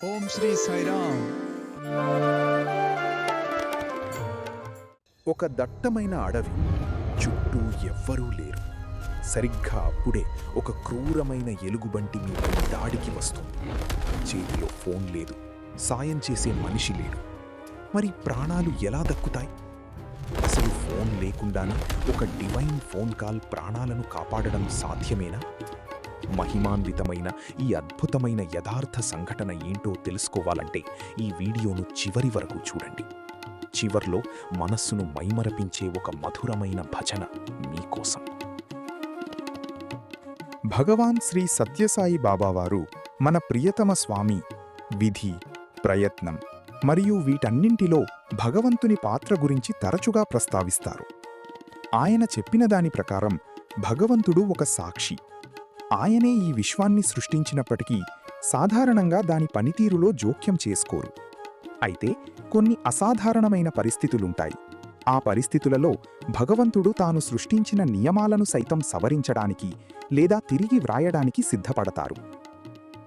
ఓం శ్రీ సాయిరామ్. ఒక దట్టమైన అడవి. చుట్టూ ఎవ్వరూ లేరు. సరిగ్గా అప్పుడే ఒక క్రూరమైన ఎలుగుబంటి మీద దాడికి వస్తుంది. చేతిలో ఫోన్ లేదు, సాయం చేసే మనిషి లేడు. మరి ప్రాణాలు ఎలా దక్కుతాయి? అసలు ఫోన్ లేకుండానే ఒక డివైన్ ఫోన్ కాల్ ప్రాణాలను కాపాడడం సాధ్యమేనా? మహిమాన్వితమైన ఈ అద్భుతమైన యథార్థ సంఘటన ఏంటో తెలుసుకోవాలంటే ఈ వీడియోను చివరి వరకు చూడండి. చివర్లో మనస్సును మైమరపించే ఒక మధురమైన భజన మీకోసం. భగవాన్ శ్రీ సత్యసాయి బాబావారు మన ప్రియతమ స్వామి. విధి, ప్రయత్నం మరియు వీటన్నింటిలో భగవంతుని పాత్ర గురించి తరచుగా ప్రస్తావిస్తారు. ఆయన చెప్పిన దాని ప్రకారం భగవంతుడు ఒక సాక్షి. ఆయనే ఈ విశ్వాన్ని సృష్టించినప్పటికీ సాధారణంగా దాని పనితీరులో జోక్యం చేసుకోరు. అయితే కొన్ని అసాధారణమైన పరిస్థితులుంటాయి. ఆ పరిస్థితులలో భగవంతుడు తాను సృష్టించిన నియమాలను సైతం సవరించడానికి లేదా తిరిగి వ్రాయడానికి సిద్ధపడతారు.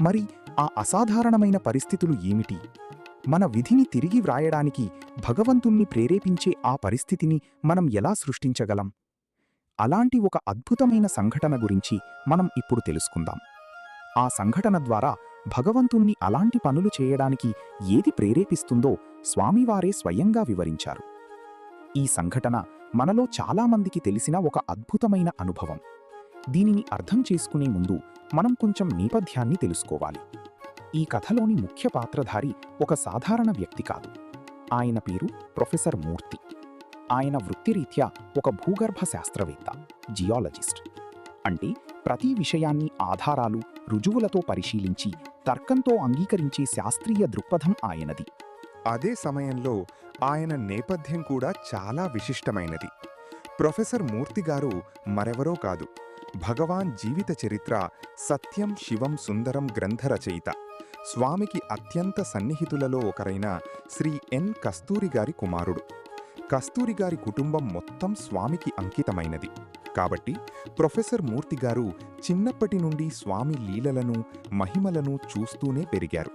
మరి ఆ అసాధారణమైన పరిస్థితులు ఏమిటి? మన విధిని తిరిగి వ్రాయడానికి భగవంతుణ్ణి ప్రేరేపించే ఆ పరిస్థితిని మనం ఎలా సృష్టించగలం? అలాంటి ఒక అద్భుతమైన సంఘటన గురించి మనం ఇప్పుడు తెలుసుకుందాం. ఆ సంఘటన ద్వారా భగవంతుణ్ణి అలాంటి పనులు చేయడానికి ఏది ప్రేరేపిస్తుందో స్వామివారే స్వయంగా వివరించారు. ఈ సంఘటన మనలో చాలామందికి తెలిసిన ఒక అద్భుతమైన అనుభవం. దీనిని అర్థం చేసుకునే ముందు మనం కొంచెం నేపథ్యాన్ని తెలుసుకోవాలి. ఈ కథలోని ముఖ్య పాత్రధారి ఒక సాధారణ వ్యక్తి కాదు. ఆయన పేరు ప్రొఫెసర్ మూర్తి. ఆయన వృత్తిరీత్యా ఒక భూగర్భ శాస్త్రవేత్త, జియాలజిస్ట్. అంటే ప్రతి విషయాన్ని ఆధారాలు, రుజువులతో పరిశీలించి తర్కంతో అంగీకరించే శాస్త్రీయ దృక్పథం ఆయనది. అదే సమయంలో ఆయన నేపథ్యం కూడా చాలా విశిష్టమైనది. ప్రొఫెసర్ మూర్తిగారు మరెవరో కాదు, భగవాన్ జీవిత చరిత్ర సత్యం శివం సుందరం గ్రంథ రచయిత, స్వామికి అత్యంత సన్నిహితులలో ఒకరైన శ్రీ ఎన్ కస్తూరిగారి కుమారుడు. కస్తూరిగారి కుటుంబం మొత్తం స్వామికి అంకితమైనది. కాబట్టి ప్రొఫెసర్ మూర్తిగారు చిన్నప్పటి నుండి స్వామి లీలలను, మహిమలను చూస్తూనే పెరిగారు.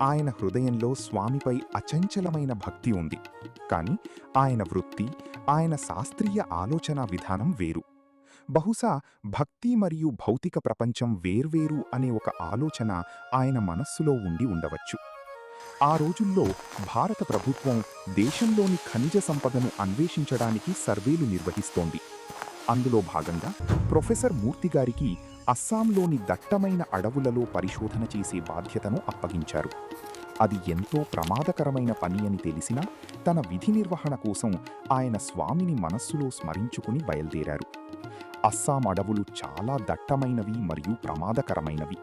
ఆయన హృదయంలో స్వామిపై అచంచలమైన భక్తి ఉంది. కాని ఆయన వృత్తి, ఆయన శాస్త్రీయ ఆలోచనా విధానం వేరు. బహుశా భక్తి మరియు భౌతిక ప్రపంచం వేర్వేరు అనే ఒక ఆలోచన ఆయన మనస్సులో ఉండి ఉండవచ్చు. ఆ రోజుల్లో భారత ప్రభుత్వం దేశంలోని ఖనిజ సంపదను అన్వేషించడానికి సర్వేలు నిర్వహిస్తోంది. అందులో భాగంగా ప్రొఫెసర్ మూర్తిగారికి అస్సాంలోని దట్టమైన అడవులలో పరిశోధన చేసే బాధ్యతను అప్పగించారు. అది ఎంతో ప్రమాదకరమైన పని అని తెలిసినా తన విధి నిర్వహణ కోసం ఆయన స్వామిని మనస్సులో స్మరించుకుని బయల్దేరారు. అస్సాం అడవులు చాలా దట్టమైనవి మరియు ప్రమాదకరమైనవి.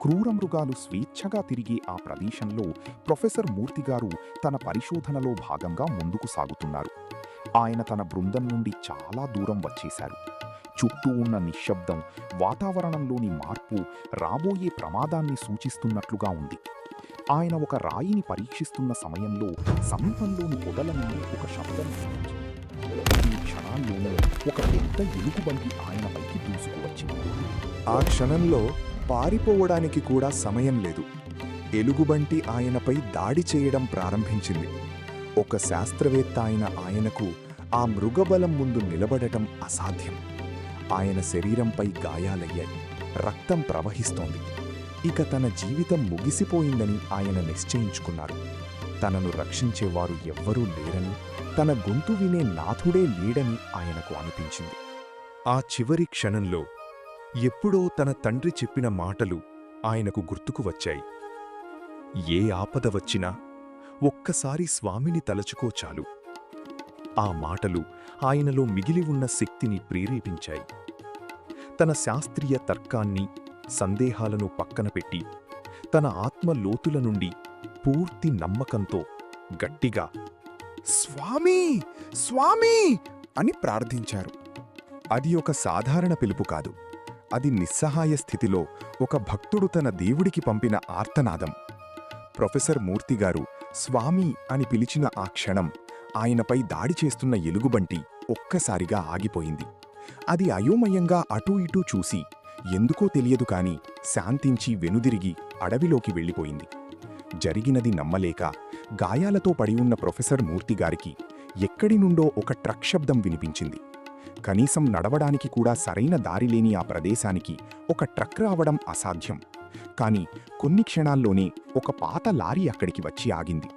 క్రూర మృగాలు స్వేచ్ఛగా తిరిగే ఆ ప్రదేశంలో ప్రొఫెసర్ మూర్తిగారు తన పరిశోధనలో భాగంగా ముందుకు సాగుతున్నారు. ఆయన తన బృందం నుండి చాలా దూరం వచ్చేశారు. చుట్టూ ఉన్న నిశ్శబ్దం, వాతావరణంలోని మార్పు రాబోయే ప్రమాదాన్ని సూచిస్తున్నట్లుగా ఉంది. ఆయన ఒక రాయిని పరీక్షిస్తున్న సమయంలో సమీపంలోని పొదల నుండి ఒక శబ్దం వినిపించింది. ఈ క్షణాల్లోనే ఒక పెద్ద ఎలుగుబంటి ఆయనపైకి దూసుకువచ్చింది. ఆ క్షణంలో పారిపోవడానికి కూడా సమయం లేదు. ఎలుగుబంటి ఆయనపై దాడి చేయడం ప్రారంభించింది. ఒక శాస్త్రవేత్త అయిన ఆయనకు ఆ మృగబలం ముందు నిలబడటం అసాధ్యం. ఆయన శరీరంపై గాయాలయ్యాయి, రక్తం ప్రవహిస్తోంది. ఇక తన జీవితం ముగిసిపోయిందని ఆయన నిశ్చయించుకున్నారు. తనను రక్షించేవారు ఎవ్వరూ లేరని, తన గొంతు వినే నాథుడే లేడని ఆయనకు అనిపించింది. ఆ చివరి క్షణంలో ఎప్పుడో తన తండ్రి చెప్పిన మాటలు ఆయనకు గుర్తుకు వచ్చాయి. ఏ ఆపద వచ్చినా ఒక్కసారి స్వామిని తలచుకో చాలు. ఆ మాటలు ఆయనలో మిగిలి ఉన్న శక్తిని ప్రేరేపించాయి. తన శాస్త్రీయ తర్కాన్ని, సందేహాలను పక్కన పెట్టి తన ఆత్మ లోతుల నుండి పూర్తి నమ్మకంతో గట్టిగా స్వామీ, స్వామీ అని ప్రార్థించారు. అది ఒక సాధారణ పిలుపు కాదు. అది నిస్సహాయ స్థితిలో ఒక భక్తుడు తన దేవుడికి పంపిన ఆర్తనాదం. ప్రొఫెసర్ మూర్తిగారు స్వామి అని పిలిచిన ఆ క్షణం ఆయనపై దాడి చేస్తున్న ఎలుగుబంటి ఒక్కసారిగా ఆగిపోయింది. అది అయోమయంగా అటూ ఇటూ చూసి ఎందుకో తెలియదు కాని శాంతించి వెనుదిరిగి అడవిలోకి వెళ్ళిపోయింది. జరిగినది నమ్మలేక గాయాలతో పడి ఉన్న ప్రొఫెసర్ మూర్తిగారికి ఎక్కడి నుండో ఒక ట్రక్ శబ్దం వినిపించింది. కనీసం నడవడానికి కూడా సరైన దారిలేని ఆ ప్రదేశానికి ఒక ట్రక్ రావడం అసాధ్యం. కాని కొన్ని క్షణాల్లోనే ఒక పాత లారీ అక్కడికి వచ్చి ఆగింది.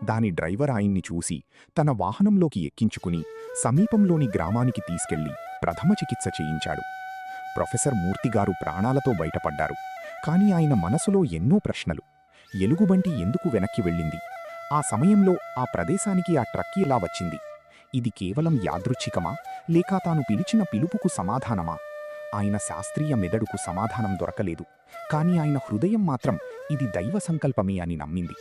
దాని డ్రైవర్ ఆయన్ని చూసి తన వాహనంలోకి ఎక్కించుకుని సమీపంలోని గ్రామానికి తీసుకెళ్లి ప్రథమ చికిత్స చేయించాడు. ప్రొఫెసర్ మూర్తిగారు ప్రాణాలతో బయటపడ్డారు. కాని ఆయన మనసులో ఎన్నో ప్రశ్నలు. ఎలుగుబంటి ఎందుకు వెనక్కి వెళ్ళింది? ఆ సమయంలో ఆ ప్రదేశానికి ఆ ట్రక్ ఎలా వచ్చింది? ఇది కేవలం యాదృచ్ఛికమా, లేక తాను పిలిచిన పిలుపుకు సమాధానమా? ఆయన శాస్త్రీయ మెదడుకు సమాధానం దొరకలేదు. కాని ఆయన హృదయం మాత్రం ఇది దైవ సంకల్పమే అని నమ్మింది.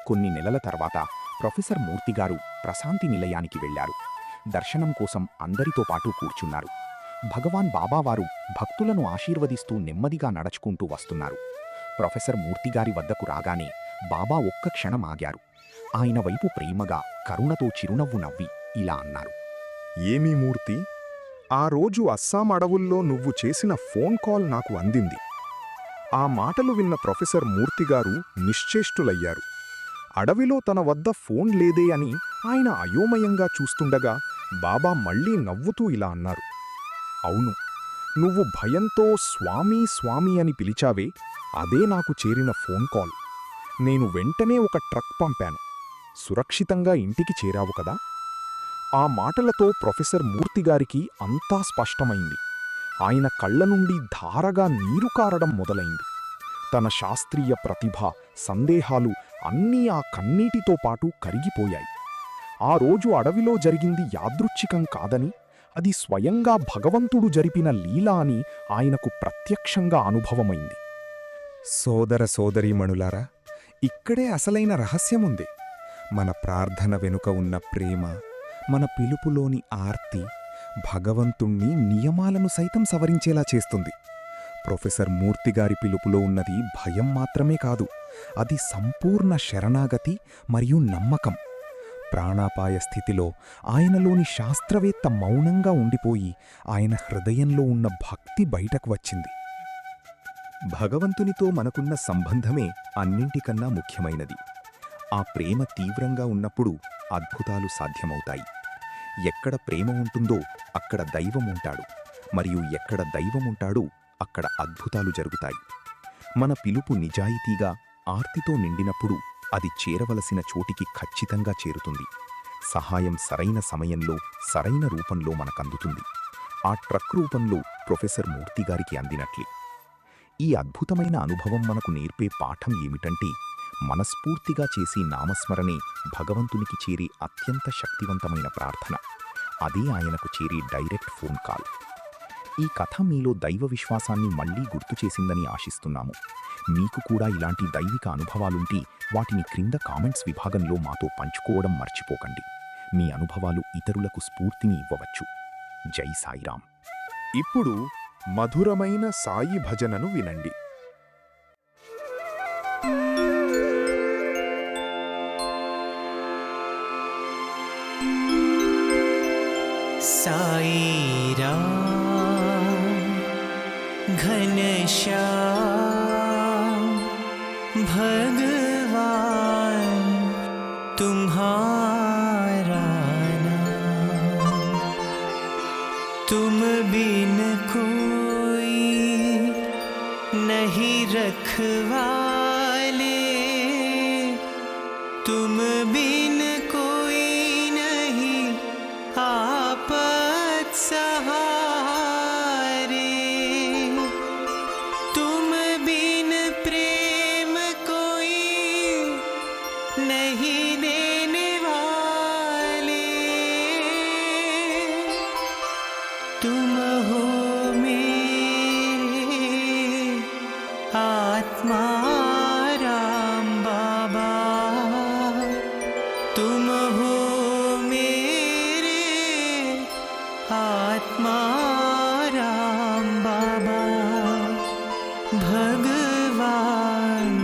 కొన్ని నెలల తర్వాత ప్రొఫెసర్ మూర్తిగారు ప్రశాంతి నిలయానికి వెళ్లారు. దర్శనం కోసం అందరితో పాటు కూర్చున్నారు. భగవాన్ బాబావారు భక్తులను ఆశీర్వదిస్తూ నెమ్మదిగా నడుచుకుంటూ వస్తున్నారు. ప్రొఫెసర్ మూర్తిగారి వద్దకు రాగానే బాబా ఒక్క క్షణం ఆగారు. ఆయన వైపు ప్రేమగా, కరుణతో చిరునవ్వు నవ్వి ఇలా అన్నారు. ఏమీ మూర్తి, ఆ రోజు అస్సాం అడవుల్లో నువ్వు చేసిన ఫోన్ కాల్ నాకు అందింది. ఆ మాటలు విన్న ప్రొఫెసర్ మూర్తిగారు నిశ్చేష్టులయ్యారు. అడవిలో తన వద్ద ఫోన్ లేదే అని ఆయన అయోమయంగా చూస్తుండగా బాబా మళ్లీ నవ్వుతూ ఇలా అన్నారు. అవును, నువ్వు భయంతో స్వామీ స్వామీ అని పిలిచావే, అదే నాకు చేరిన ఫోన్ కాల్. నేను వెంటనే ఒక ట్రక్ పంపాను. సురక్షితంగా ఇంటికి చేరావు కదా? ఆ మాటలతో ప్రొఫెసర్ మూర్తిగారికి అంతా స్పష్టమైంది. ఆయన కళ్ల నుండి ధారగా నీరు కారడం మొదలైంది. తన శాస్త్రీయ ప్రతిభ, సందేహాలు అన్నీ ఆ కన్నీటితో పాటు కరిగిపోయాయి. ఆ రోజు అడవిలో జరిగింది యాదృచ్ఛికం కాదని, అది స్వయంగా భగవంతుడు జరిపిన లీల అని ఆయనకు ప్రత్యక్షంగా అనుభవమైంది. సోదర సోదరీమణులారా, ఇక్కడే అసలైన రహస్యముంది. మన ప్రార్థన వెనుక ఉన్న ప్రేమ, మన పిలుపులోని ఆర్తి భగవంతుణ్ణి నియమాలను సైతం సవరించేలా చేస్తుంది. ప్రొఫెసర్ మూర్తిగారి పిలుపులో ఉన్నది భయం మాత్రమే కాదు, అది సంపూర్ణ శరణాగతి మరియు నమ్మకం. ప్రాణాపాయ స్థితిలో ఆయనలోని శాస్త్రవేత్త మౌనంగా ఉండిపోయి ఆయన హృదయంలో ఉన్న భక్తి బయటకు వచ్చింది. భగవంతునితో మనకున్న సంబంధమే అన్నింటికన్నా ముఖ్యమైనది. ఆ ప్రేమ తీవ్రంగా ఉన్నప్పుడు అద్భుతాలు సాధ్యమవుతాయి. ఎక్కడ ప్రేమ ఉంటుందో అక్కడ దైవం ఉంటాడు, మరియు ఎక్కడ దైవం ఉంటాడో అక్కడ అద్భుతాలు జరుగుతాయి. మన పిలుపు నిజాయితీగా, ఆర్తితో నిండినప్పుడు అది చేరవలసిన చోటికి ఖచ్చితంగా చేరుతుంది. సహాయం సరైన సమయంలో, సరైన రూపంలో మనకందుతుంది. ఆ ట్రక్ రూపంలో ప్రొఫెసర్ మూర్తిగారికి అందినట్లే. ఈ అద్భుతమైన అనుభవం మనకు నేర్పే పాఠం ఏమిటంటే, మనస్ఫూర్తిగా చేసి నామస్మరణే భగవంతునికి చేరే అత్యంత శక్తివంతమైన ప్రార్థన. అదే ఆయనకు చేరే డైరెక్ట్ ఫోన్ కాల్. ఈ కథ మీలో దైవ విశ్వాసాన్ని మళ్లీ గుర్తు చేసిందని ఆశిస్తున్నాము. మీకు కూడా ఇలాంటి దైవిక అనుభవాలుంటే వాటిని క్రింద కామెంట్స్ విభాగంలో మాతో పంచుకోవడం మర్చిపోకండి. మీ అనుభవాలు ఇతరులకు స్ఫూర్తిని ఇవ్వవచ్చు. జై సాయిరాం. ఇప్పుడు మధురమైన సాయి భజనను వినండి. साईराम घनश्याम भगवान तुम्हारा नाम, तुम बिन कोई नहीं रखवाले, तुम बिन कोई नहीं आपत सहारे, तुम बिन प्रेम कोई नहीं देने वाले, तुम हो मेरे आत्मा राम बाबा, तुम हो मेरे आत्मा राम बाबा, भगवान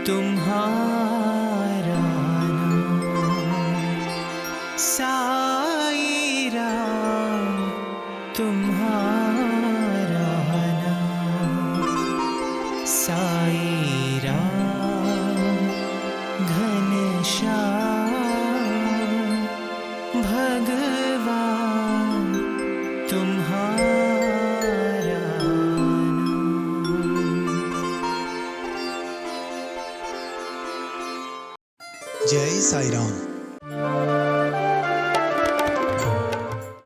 तुम्हारा नाम, साई राम तुम्हारा नाम, साई राम भगवान तुम्हारा जय साई राम।